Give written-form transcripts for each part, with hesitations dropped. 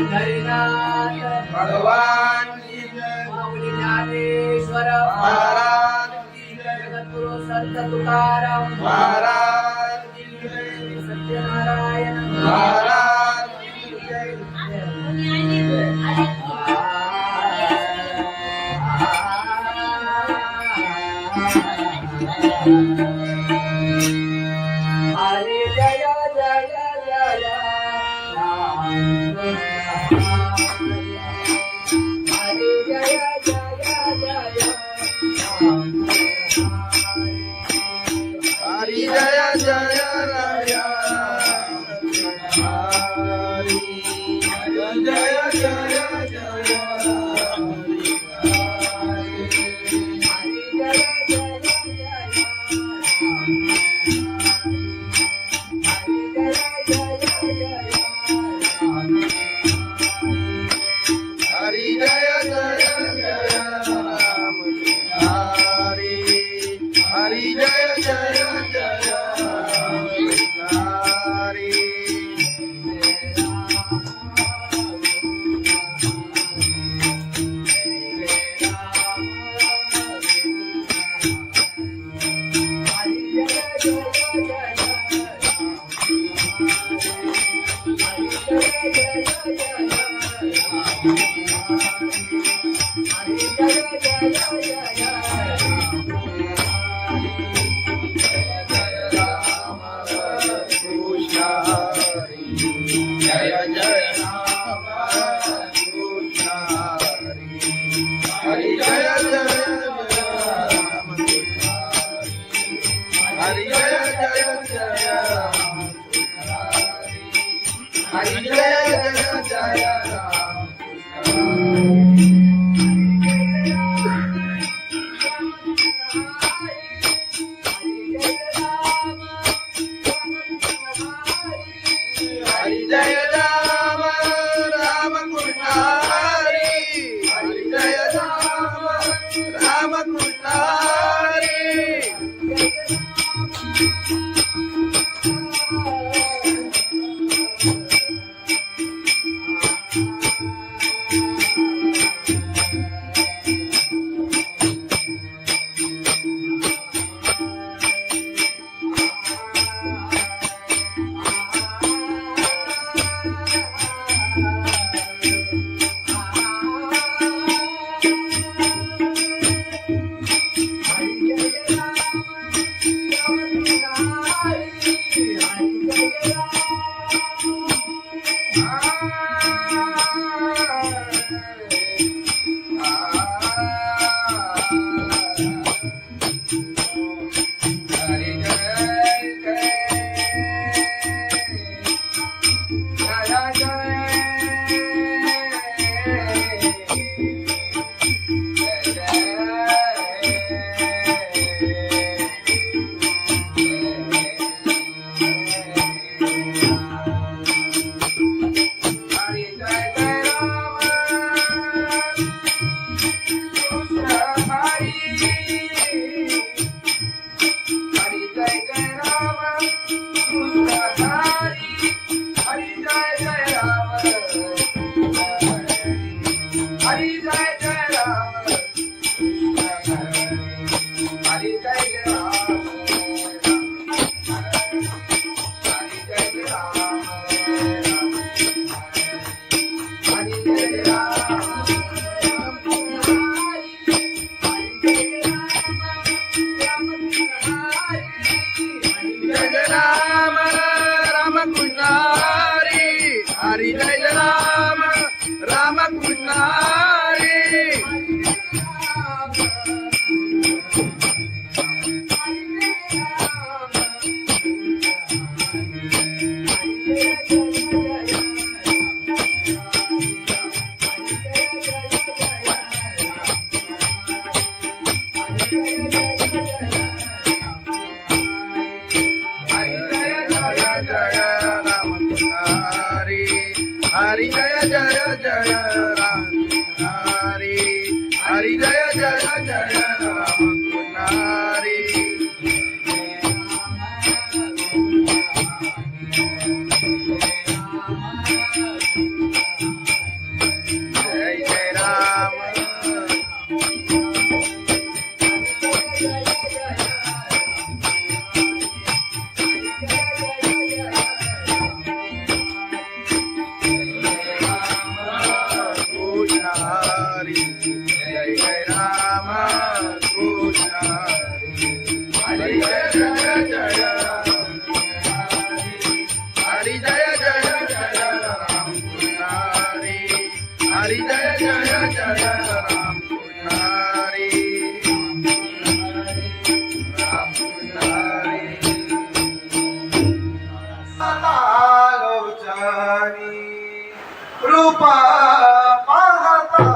पंढरीनाथ भगवान की जय। माऊली ज्ञानेश्वर महाराज की जय। जगद्गुरु संत तुकाराम महाराज की जय। सत्यनारायण महाराज की जय। हरे जय जय जय राम हरे जय जय जय राम हरि जय जय राया हरि जय जय जय हरि जय जय जय राम हरि हरि जय जय जय हरि जय जय राम कृष्ण हरि जय जय राम हरि जय जय जय राम हरि जय जय जय राम हरि जय राम राम कृष्ण हरि हरि जय राम राम कृष्ण हरि हरि जय राम राम कृष्ण हरि हरि जय जय जय राम हरि हरि जय जय जय राम हरि हरी जय जय जय रामकृष्ण हरी रामकृष्ण हरी आलोचनी रूपा पाहता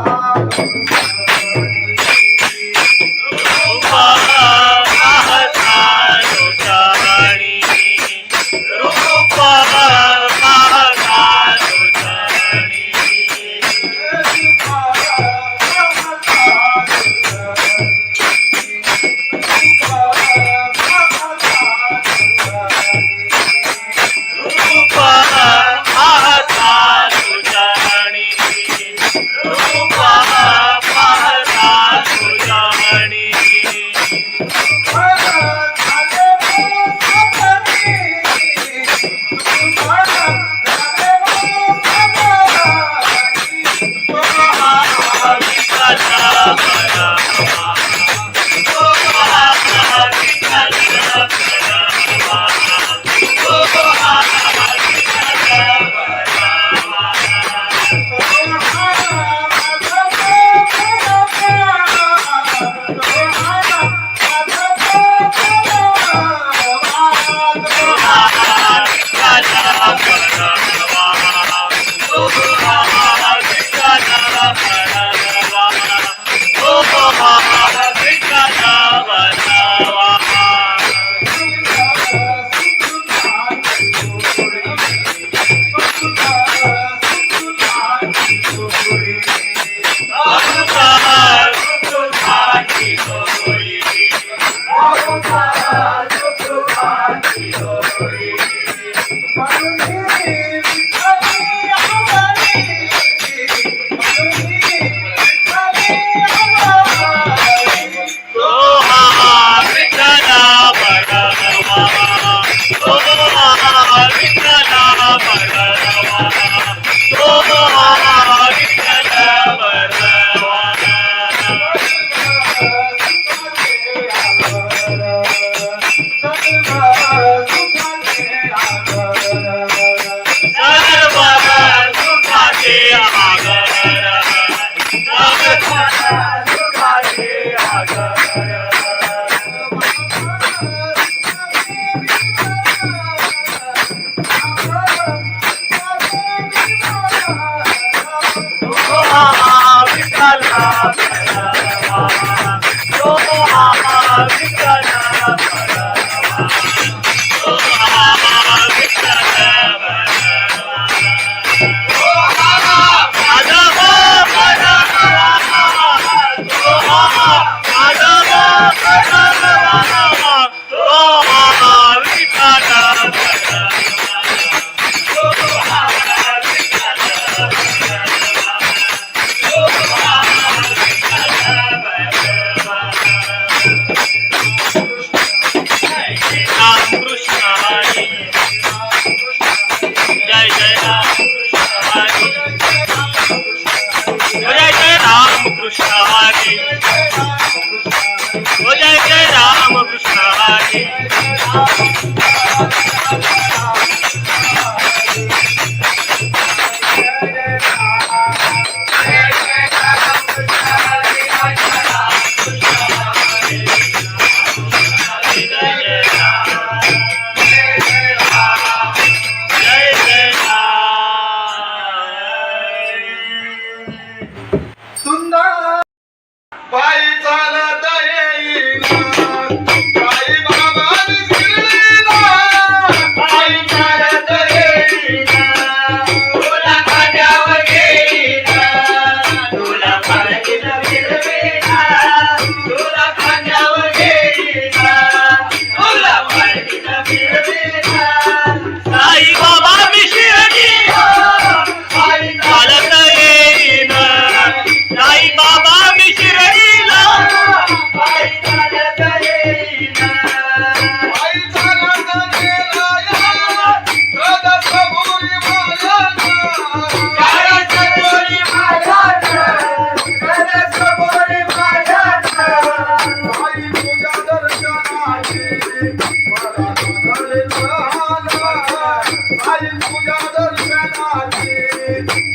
तुझ्या दर्शनाची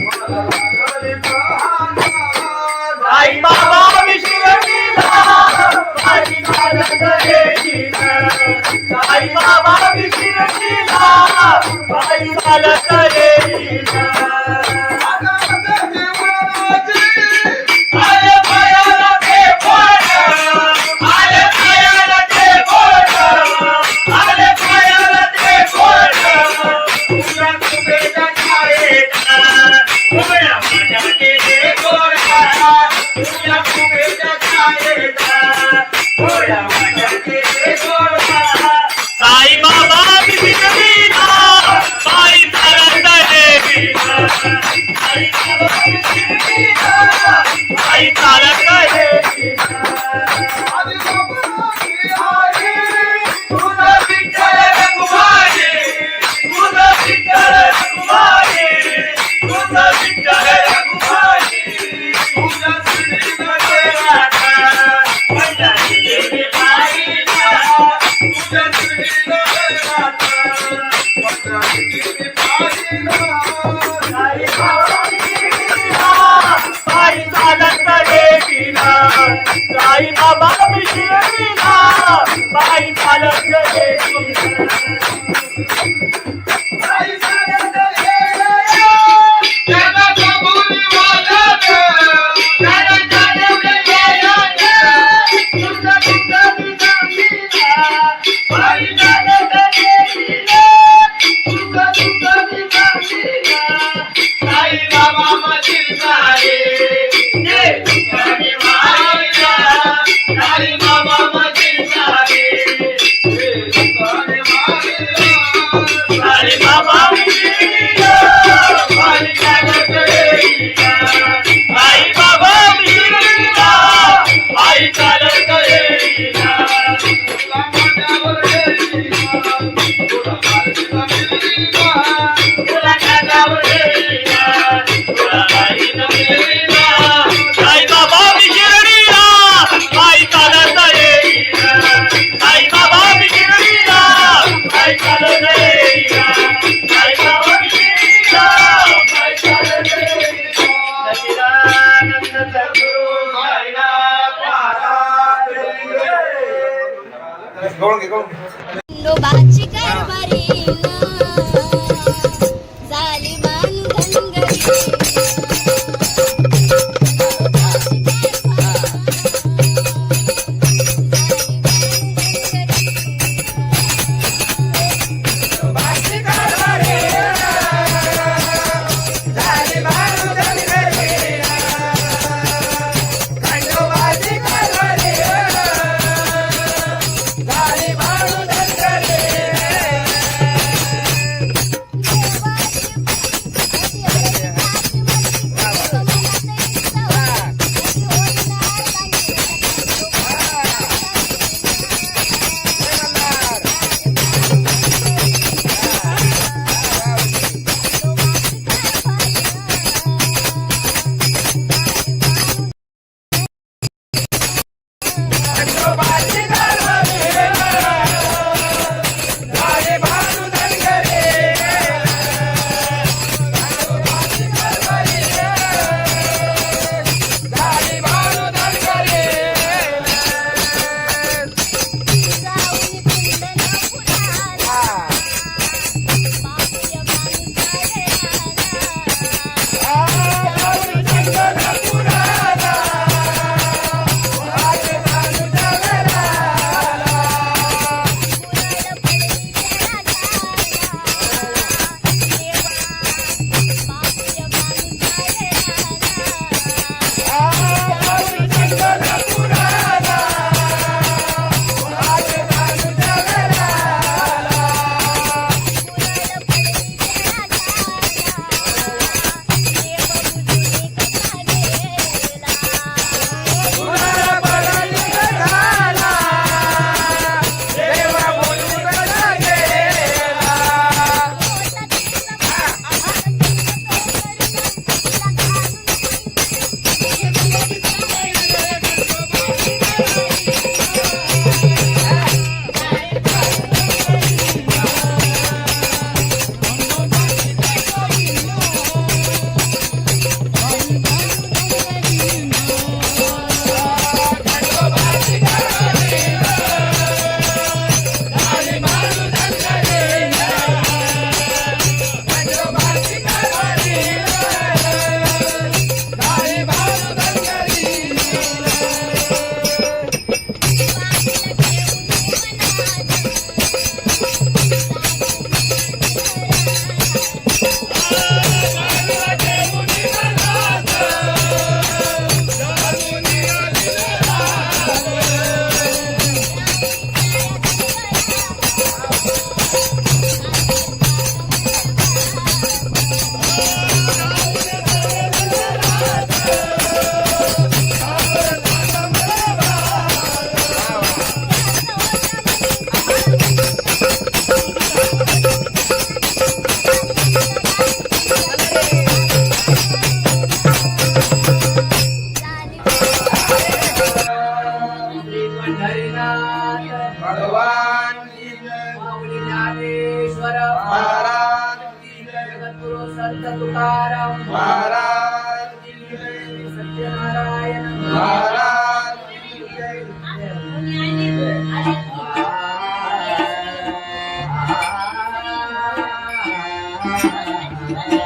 मला लागली साई बाबा विशिरतीला पायी चालत येईना आले पायाला ते बोट आले पायाला ते बोट आले पायाला ते बोट तुझ्या कुबेच्या छायेचा उभ्या माझ्या केले गोरा तुझ्या कुबेच्या छायेचा उभ्या माझ्या केले गोरा साई बाबा विशिरतीला पायी चालत येईना साई बाबा विशिरतीला पायी चालत येईना तुझं विठ्ठल रघुमाई तुझं विठ्ठल रघुमाई तुझं विठ्ठल रघुमाई तुझ्या श्रीमध्ये राधा माझ्या देवी बाईला तुझ्या श्रीमध्ये राधा माझ्या देवी बाईला साई बाबा विशिरतीला पायी चालत येईना साई बाबा विशिरतीला पायी चालत येईना खंडोबाची कारभारी झाली बांधन घरी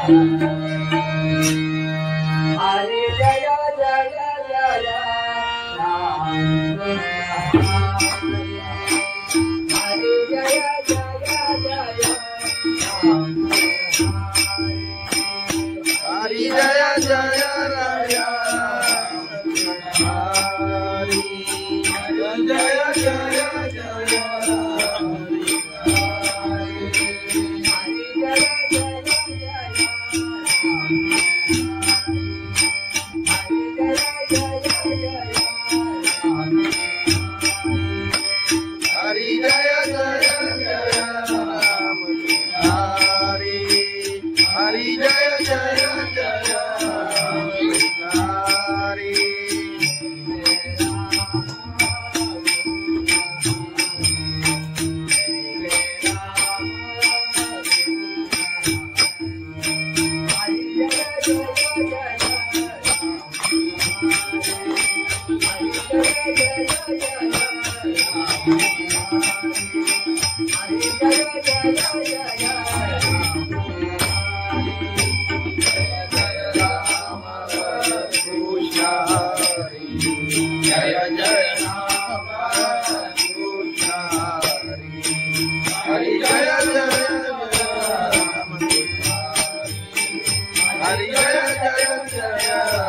हरे जय जय जय राम हरे जय जय जय राम हरि जय जय राया हरि जय जय जय हरि जय जय जय राम हरि हरि जय जय जय हरि कृष्ण हरि जय जय राम कृष्ण हरि जय जय राम हरि जय जय राम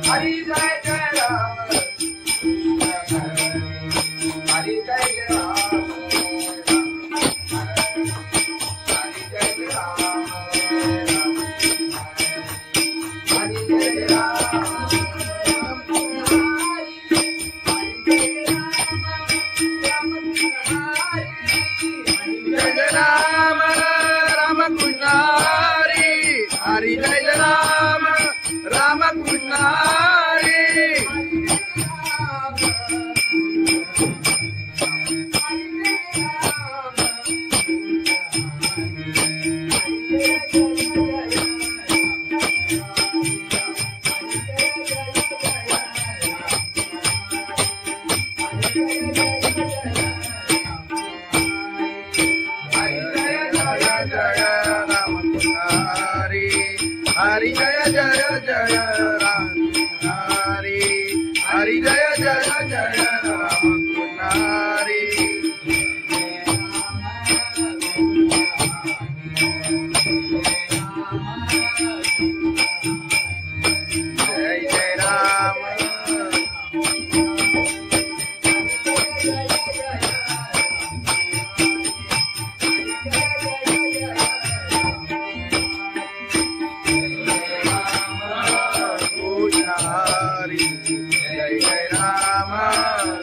हरि जय जय राम हरि जय राम राम कृष्ण हरि हरि जय राम राम कृष्ण हरि राम राम कृष्ण हरि हरि जय राम राम कृष्ण हरि हरि जय जय जय राम हरि हरि जय जय जय राम हरि जय जय राम कृष्ण हरि जय जय राम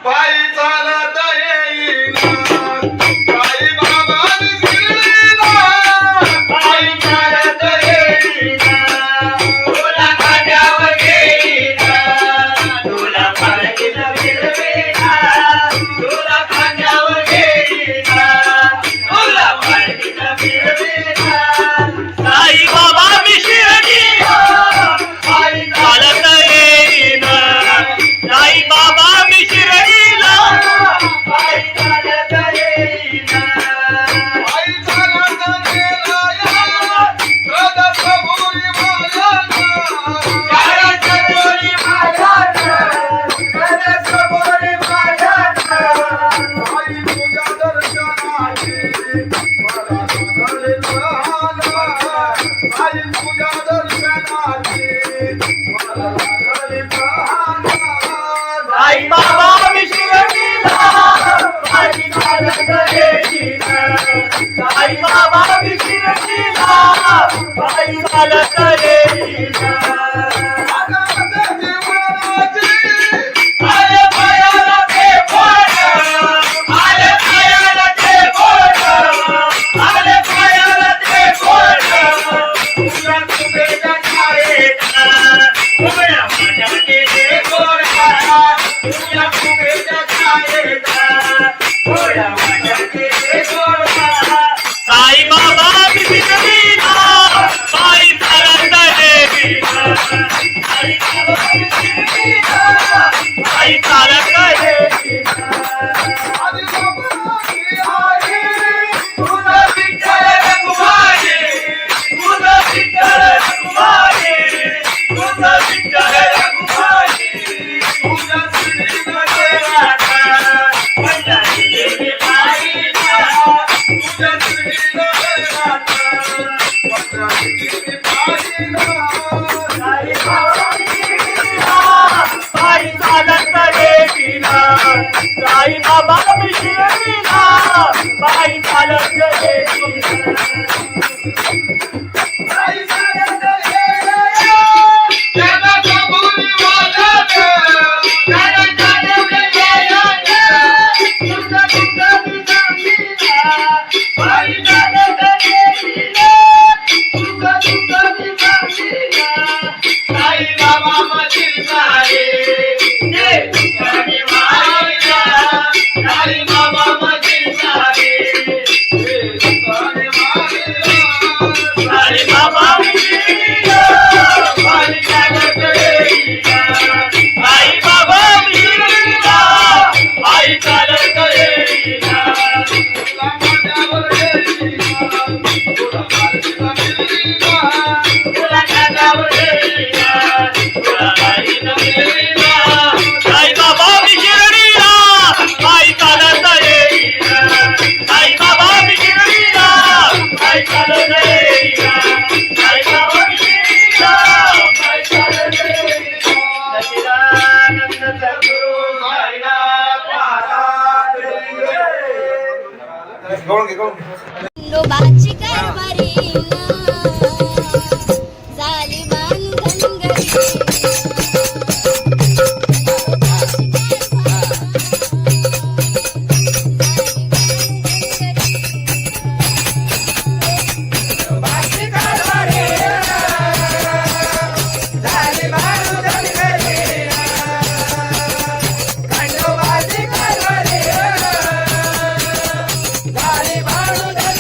बाई बाबा बिघडविला बाई चालत देवीला आई बाबा बिघडविला बाई चालत देवीला आदि बाबाची आई तुझं विठ्ठल रखुमाई तुझं विठ्ठल रखुमाई तुझं विठ्ठल रखुमाई तुझ्या श्रीला पंढरी देवी बाईला तुझ्या श्रीला पंढरी पाहिला साई बाबा बिघडविला बाई चालत देवीला साई बाबा बिघडविला बाई चालत देवीला आई चालत गेल्या त्याला कबुली वाजत त्याला चालवलं गेलं तुझं तुझं बिघडविला बाई चालत देवीला तुझं तुझं बिघडविला साई बाबा मशील सारे ते तुझ्याने मायला साई बाबा मशील सारे साई बाबा बिघडविला बाई चालत देवीला आई बाबा बिघडविला बाई चालत देवीला तुला कानावर देवीला तुला बाईनं मिळविला साई बाबा बिघडविला बाई चालत देवीला साई बाबा बिघडविला बाई चालत देवीला साई बाबा बिघडविला बाई चालत देवीला सच्चिदानंद सद्गुरु साईनाथ महाराज खंडोबाची कारभारी झाली बांधन खंडोबाची कारभारी झाली बाळूदन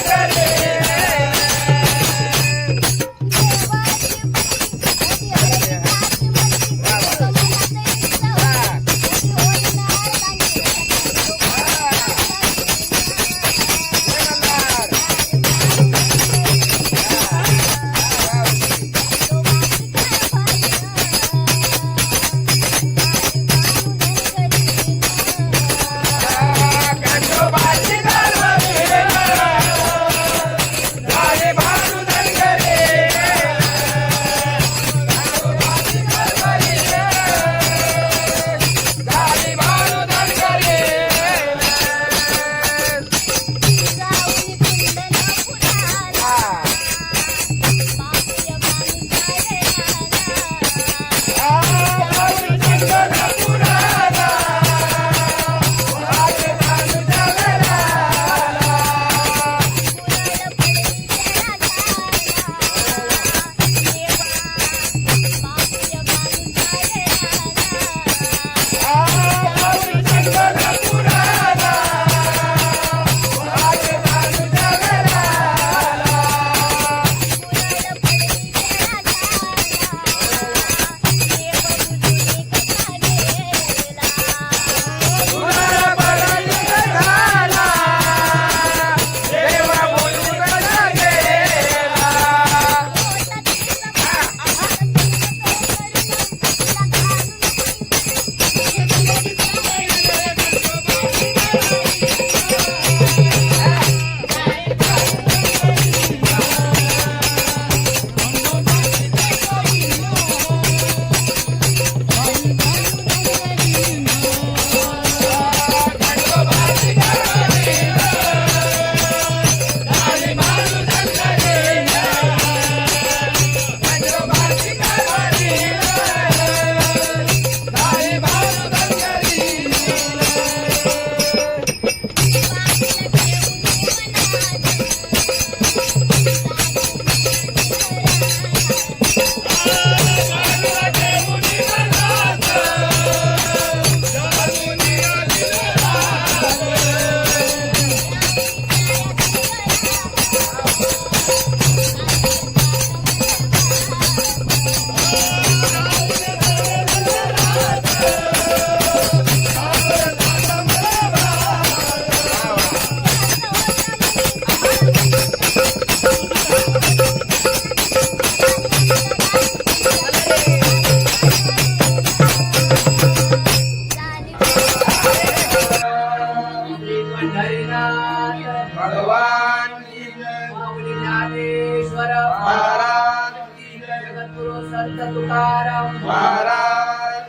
महाराज जगद्गुरु संत तुकाराम महाराज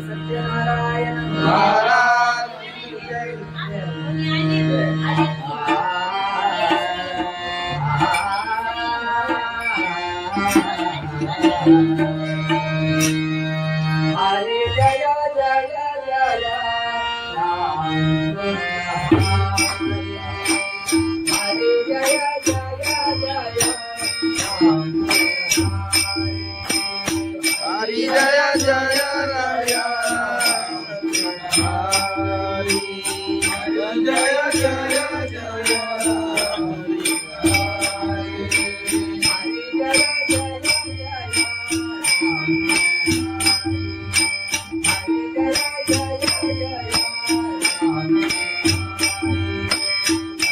सत्यनारायण महाराज हरे जय जय जय राम हरे जय जय जय राम हरि जय जय राय हरि जय जय जय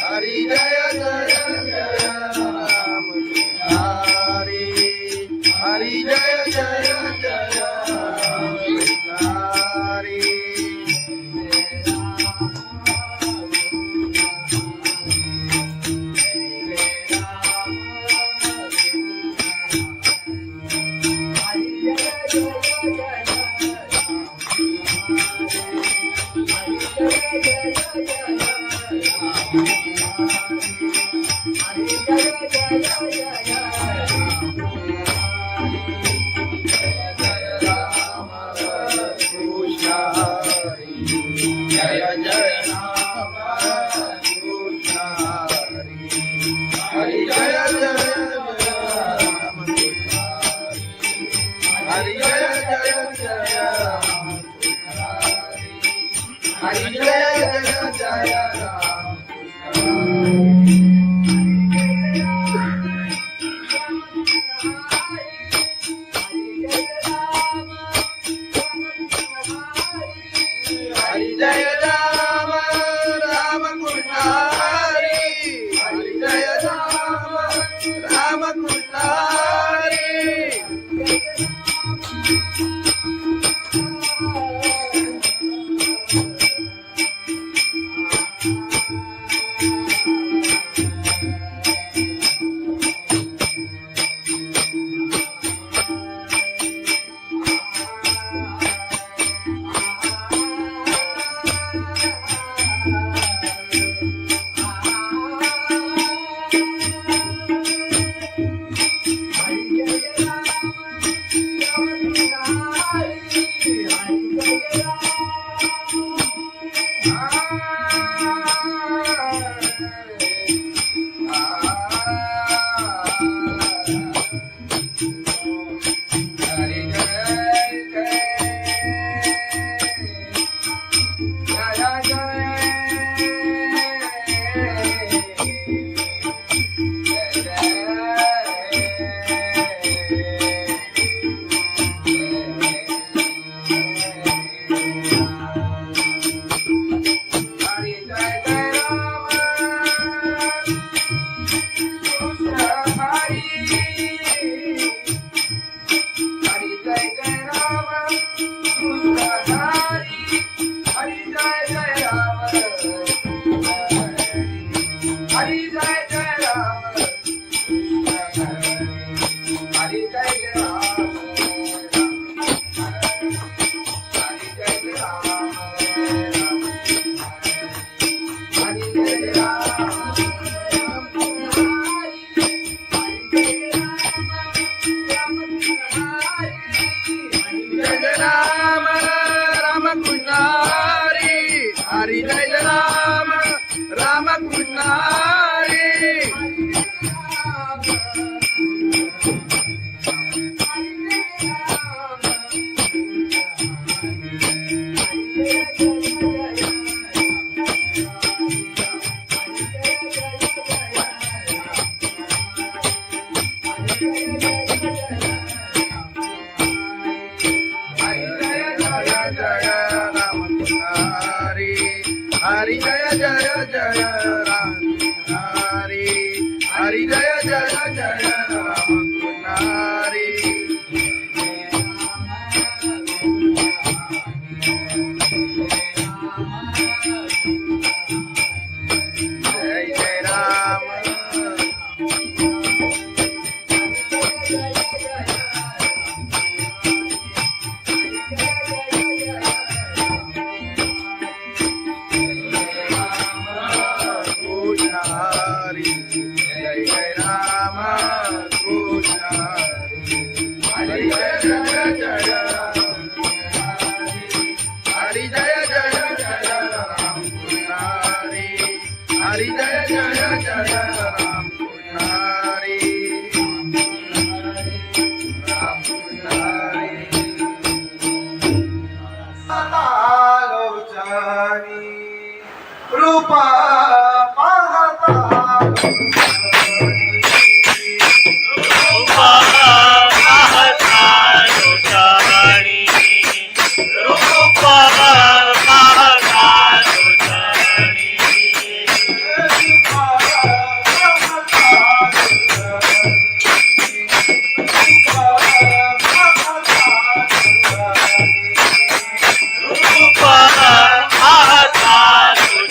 हरि जय जय जय राम हरि हरि जय जय जय हरि कृष्ण हरि जय जय राम कृष्ण हरि हरि जय जय राम हरि जय जय जय राम हरि जय जय जय राम हरि जय राम राम कृष्ण हरि हरि जय राम राम कृष्ण हरि हरि जय राम राम कृष्ण हरि हरि जय जय जय राम हरि हरि जय जय जय राम हरि जय जय राम राम कृष्ण हरी जय जय जय राम हरी जय जय जय राम कृष्ण हरी जय जय जय राम कृष्ण राम कृष्ण आलोचनी रूपा पाहता रूपा पाहता लोचानी रूपा पाहता लोचानी रूपा पाहता लोचानी रूपा पाहता लोचानी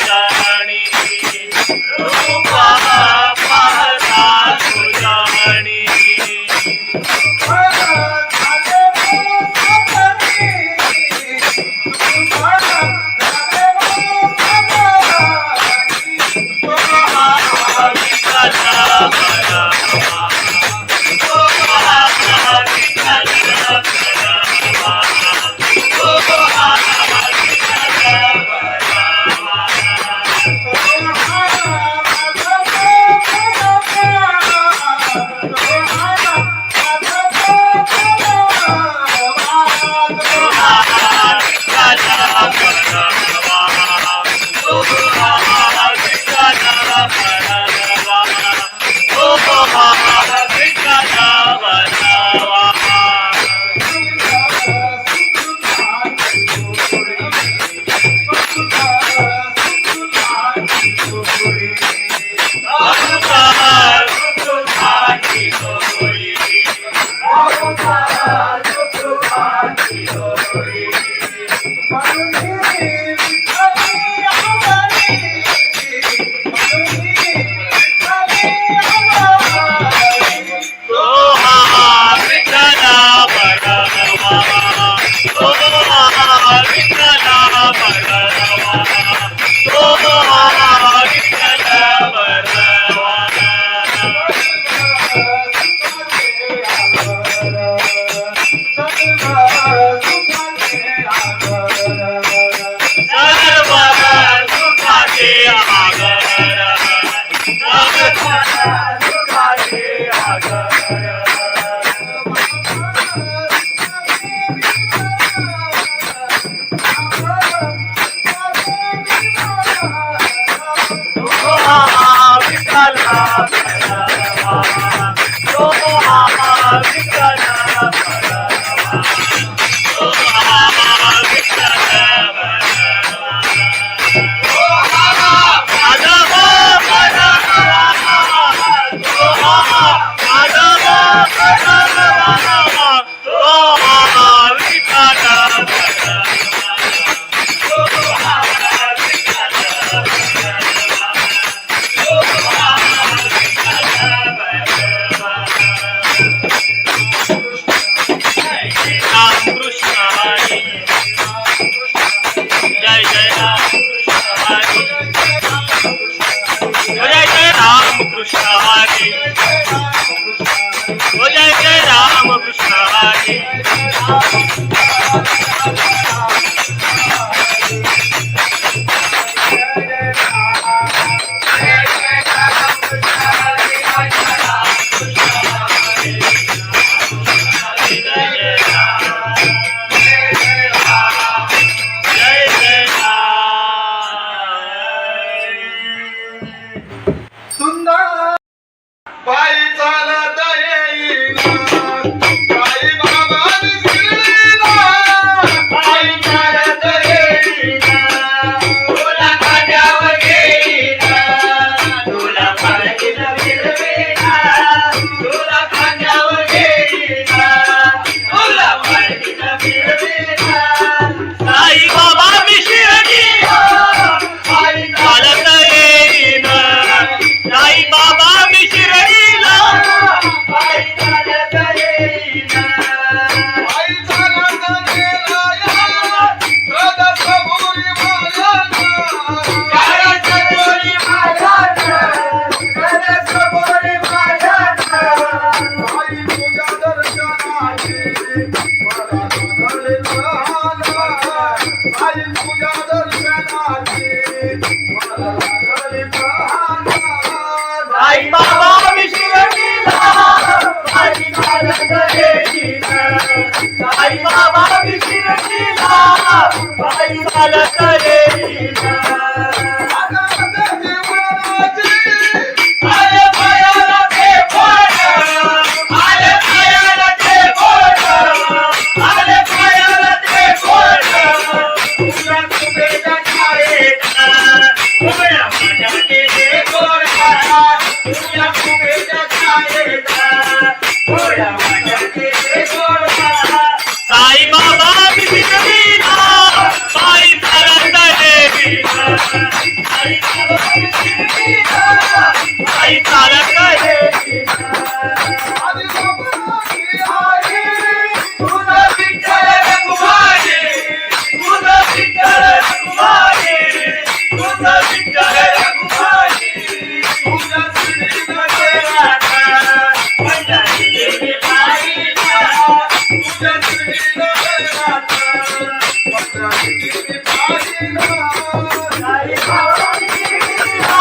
चालत येईना आले पायाला ते बोट आले पायाला ते बोट आले पायाला ते बोट तुझ्या कुबेच्या छायेत उभ्या माझ्या गेले गोरखा तुझ्या कुबेच्या छायेत उभ्या माझ्या गेले गोरखा साई बाबा विसरलीना साई चालत येईना साई बाबा विसरलीना साई चालत येईना तुझा विठ्ठल रघुमाई तुझा विठ्ठल रघुमाई तुझा विठ्ठल रघुमाई तुझा श्रीनगर राधा पंढरी देवी बाईला तुझा श्रीनगर राधा पंढरी देवी बाईला साई बाबा विसरलीना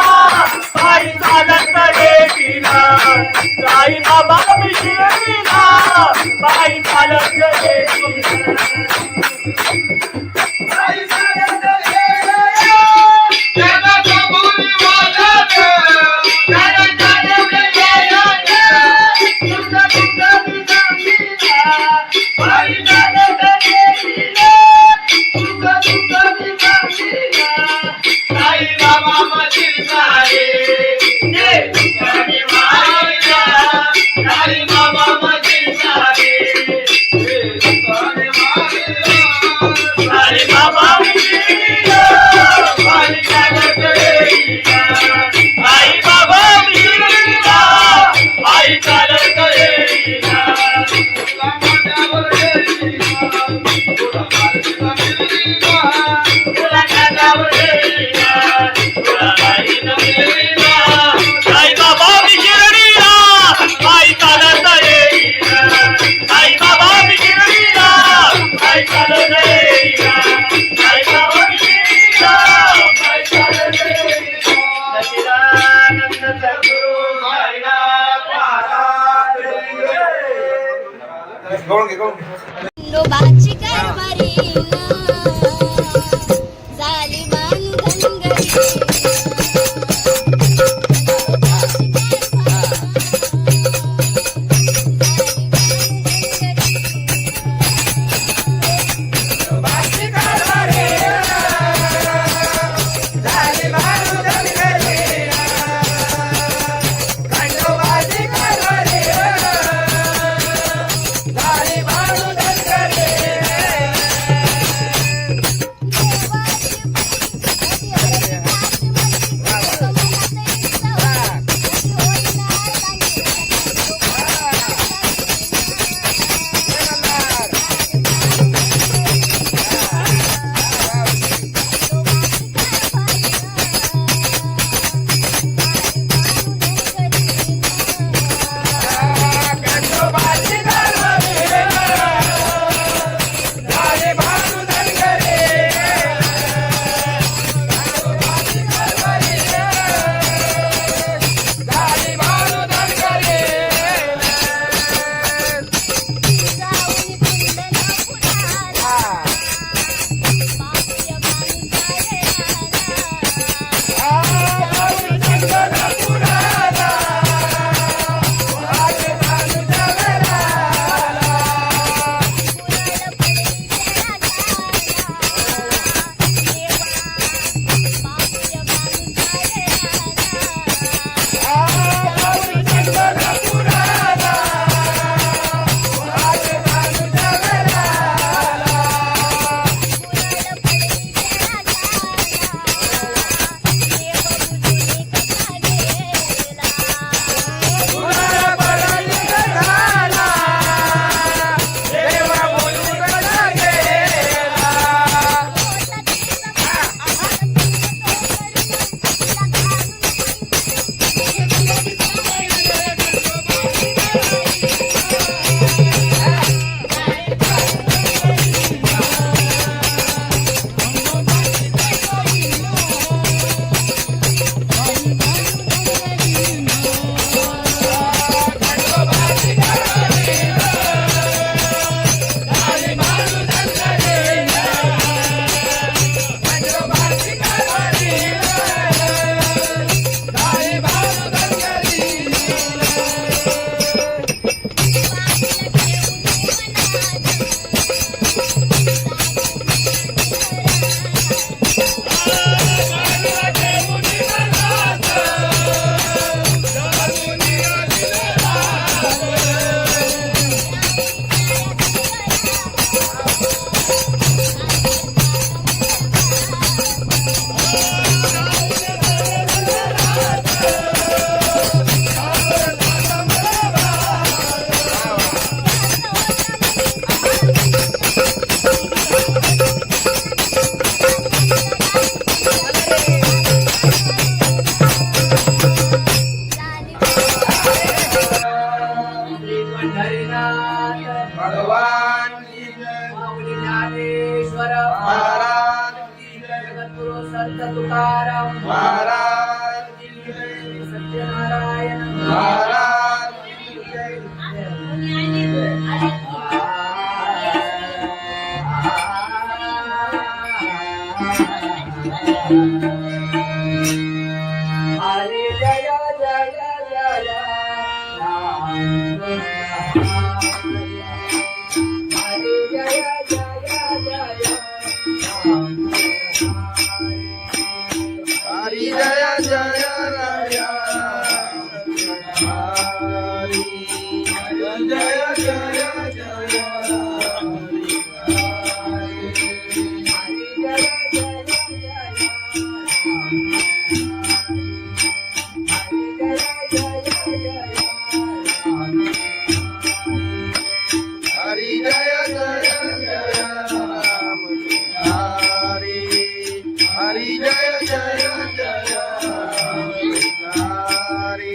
साई चालत येईना साई बाबा विसरलीना साई चालत येईना साई चालत येईना जगाचा बोली वाजत जगाचा बोली वाजत तुझा तुझा विसरलीना साई चालत येईना तुझा तुझा विसरलीना साई बाबा मशीन साई जय तुझी माईला साई बाबा मशीन साई जय तुझी माईला साई बाबा विसरलीना साई चालत येईना साई बाबा विसरलीना साई चालत येईना तुला माझ्यावर येईना तुला माझ्यावर येईना तुला माझ्यावर येईना तुला माझ्यावर येईना साई बाबा विसरलीना साई चालत येईना साई बाबा विसरलीना साई चालत येईना साई बाबा विसरलीना साई चालत येईना सच्चिदानंद सद्गुरु साईनाथ महाराज खंडोबाची कारभारीना झाली बांधनगरी महाराज की जय, जगद्गुरु संत तुकाराम महाराज की जय, सत्यनारायण महाराज की जय. हरे जय जय जय राम हरे जय जय जय राम हरि जय जय राया हरि जय जय जय हरि जय जय जय राम हरि हरि जय जय जय राम हरि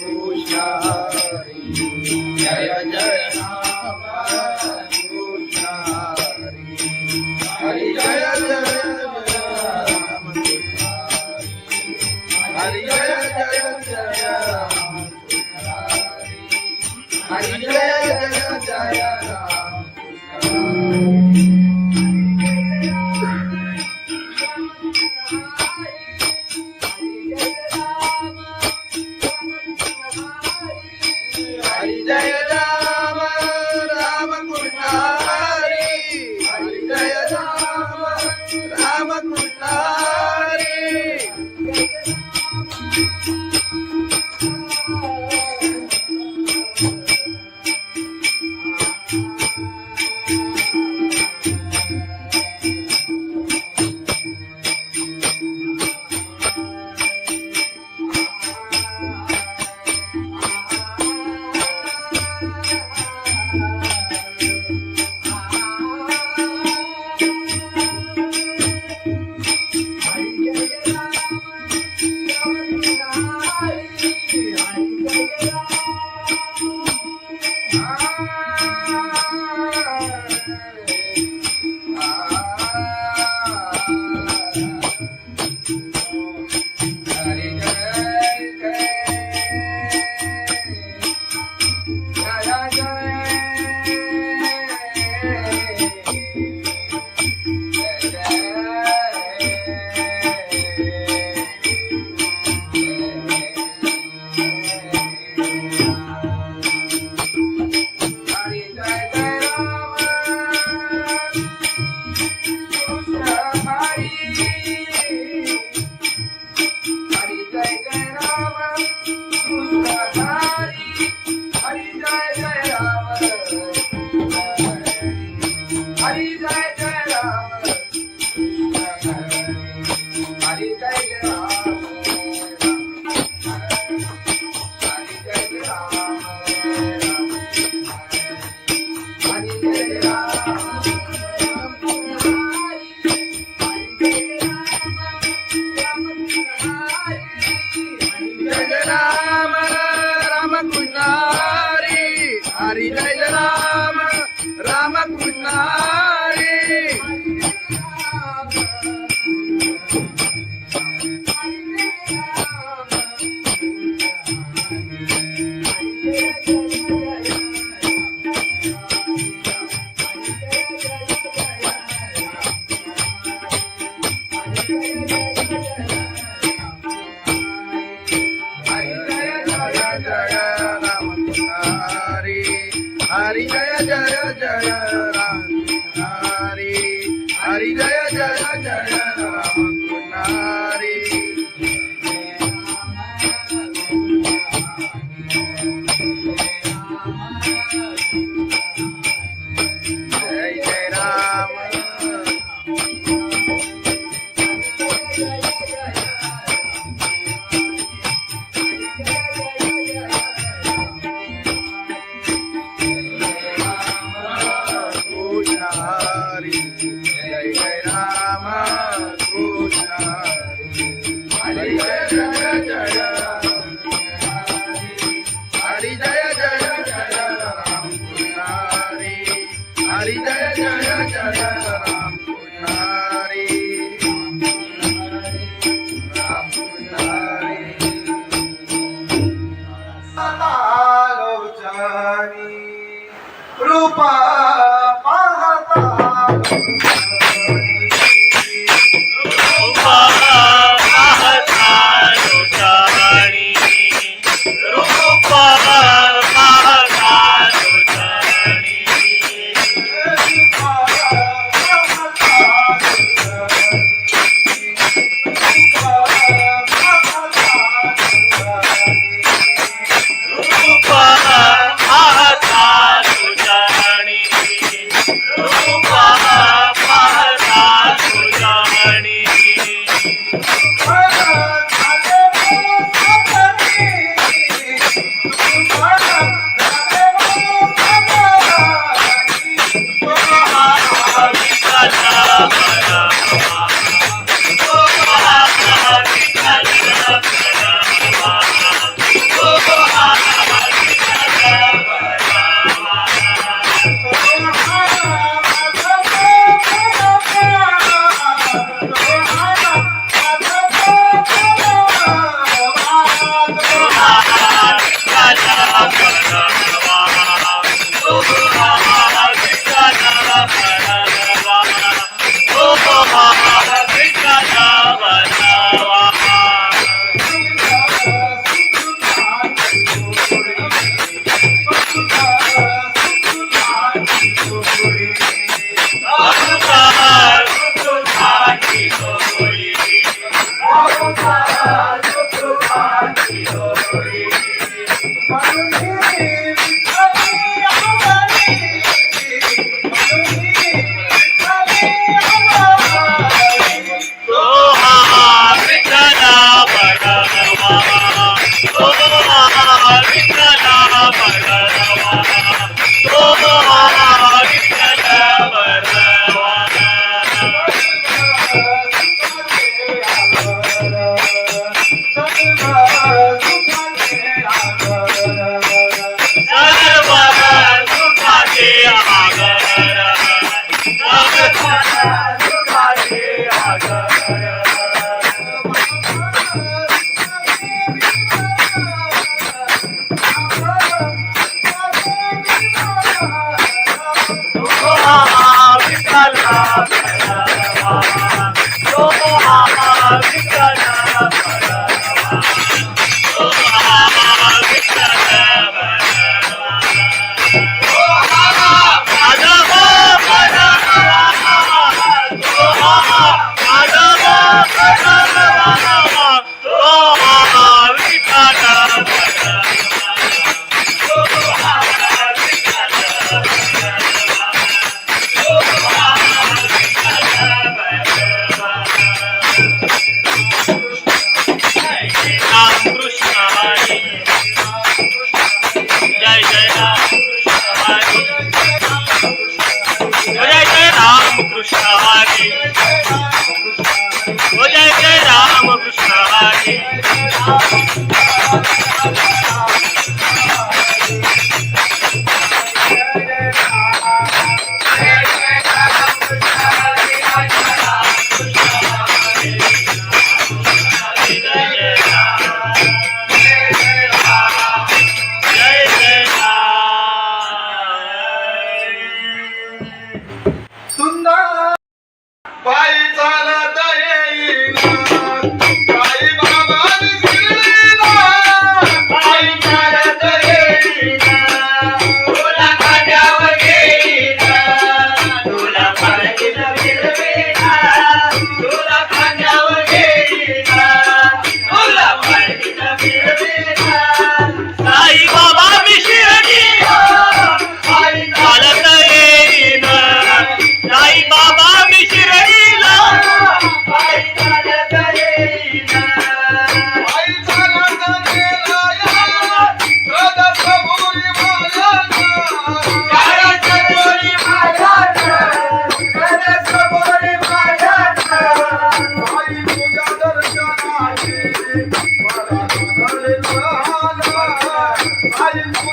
कृष्ण हरि जय जय राम कृष्ण हरि जय जय राम हरि जय जय जय राम हरि जय जय जय राम हरि जय राम राम कृष्ण हरि हरि जय राम राम कृष्ण हरि हरि जय राम राम कृष्ण हरि हरि जय जय जय राम हरि हरि जय जय जय राम हरि जय जय राम हरी जय जय जय राम पुजारी राम पुजारी लोचनी रूपा पाहता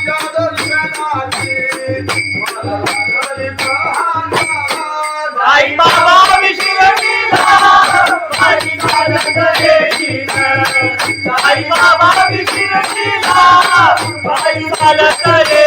तुझ्या दर्शनाची मला लागली प्रहार. चालत रे